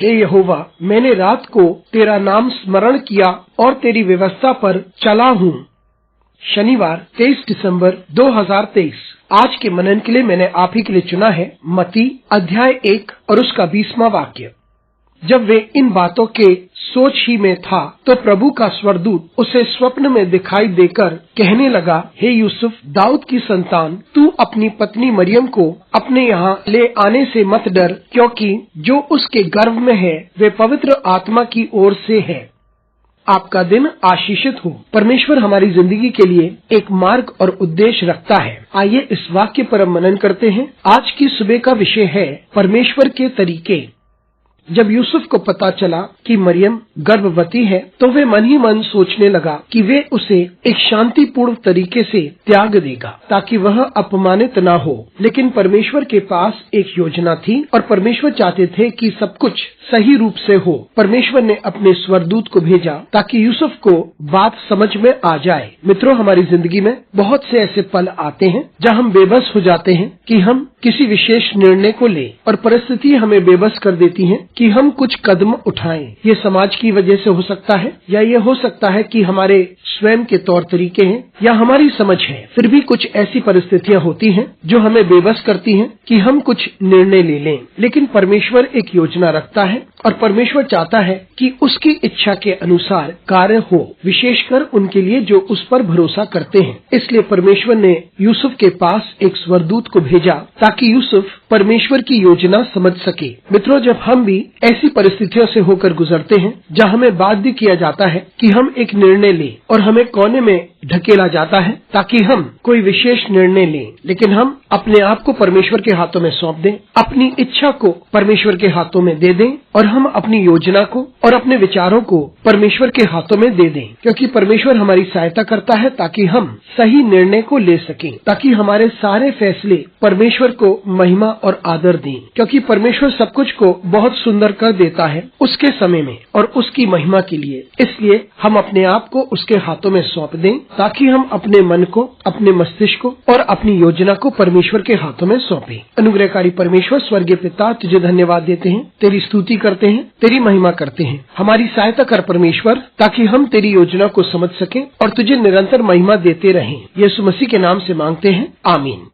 हे यहोवा, मैंने रात को तेरा नाम स्मरण किया और तेरी व्यवस्था पर चला हूँ। शनिवार 23 दिसंबर 2023। आज के मनन के लिए मैंने आप ही के लिए चुना है मत्ती अध्याय 1 और उसका 20वां वाक्य। जब वे इन बातों के सोच ही में था तो प्रभु का स्वर्गदूत उसे स्वप्न में दिखाई देकर कहने लगा, हे यूसुफ, दाऊद की संतान, तू अपनी पत्नी मरियम को अपने यहाँ ले आने से मत डर, क्योंकि जो उसके गर्भ में है वे पवित्र आत्मा की ओर से है। आपका दिन आशीषित हो। परमेश्वर हमारी जिंदगी के लिए एक मार्ग और उद्देश्य रखता है। आइए इस वाक्य पर हम मनन करते हैं। आज की सुबह का विषय है परमेश्वर के तरीके। जब यूसुफ को पता चला कि मरियम गर्भवती है तो वे मन ही मन सोचने लगा कि वे उसे एक शांतिपूर्ण तरीके से त्याग देगा ताकि वह अपमानित न हो। लेकिन परमेश्वर के पास एक योजना थी और परमेश्वर चाहते थे कि सब कुछ सही रूप से हो। परमेश्वर ने अपने स्वर्गदूत को भेजा ताकि यूसुफ को बात समझ में आ जाए। मित्रों, हमारी जिंदगी में बहुत से ऐसे पल आते हैं जहाँ हम बेबस हो जाते हैं कि हम किसी विशेष निर्णय को लें और परिस्थिति हमें बेबस कर देती है कि हम कुछ कदम उठाएं। ये समाज की वजह से हो सकता है या ये हो सकता है कि हमारे स्वयं के तौर तरीके हैं या हमारी समझ है। फिर भी कुछ ऐसी परिस्थितियां होती हैं जो हमें बेबस करती हैं कि हम कुछ निर्णय ले लें। लेकिन परमेश्वर एक योजना रखता है और परमेश्वर चाहता है कि उसकी इच्छा के अनुसार कार्य हो, विशेषकर उनके लिए जो उस पर भरोसा करते हैं। इसलिए परमेश्वर ने यूसुफ के पास एक स्वर्गदूत को भेजा ताकि यूसुफ परमेश्वर की योजना समझ सके। मित्रों, जब हम भी ऐसी परिस्थितियों से होकर गुजरते हैं जहाँ हमें बाध्य किया जाता है कि हम एक निर्णय लें और हमें कोने में ढकेला जाता है ताकि हम कोई विशेष निर्णय लें, लेकिन हम अपने आप को परमेश्वर के हाथों में सौंप दें, अपनी इच्छा को परमेश्वर के हाथों में दे दें और हम अपनी योजना को और अपने विचारों को परमेश्वर के हाथों में दे दें, क्योंकि परमेश्वर हमारी सहायता करता है ताकि हम सही निर्णय को ले सकें, ताकि हमारे सारे फैसले परमेश्वर को महिमा और आदर दें, क्योंकि परमेश्वर सब कुछ को बहुत सुंदर कर देता है उसके समय में और उसकी महिमा के लिए। इसलिए हम अपने आप को उसके हाथों में सौंप दें ताकि हम अपने मन को, अपने मस्तिष्क को और अपनी योजना को परमेश्वर के हाथों में सौंपें। अनुग्रहकारी परमेश्वर स्वर्गीय पिता, तुझे धन्यवाद देते हैं, तेरी स्तुति करते हैं, तेरी महिमा करते हैं। हमारी सहायता कर परमेश्वर, ताकि हम तेरी योजना को समझ सकें और तुझे निरंतर महिमा देते रहें। यीशु मसीह के नाम से मांगते हैं, आमीन।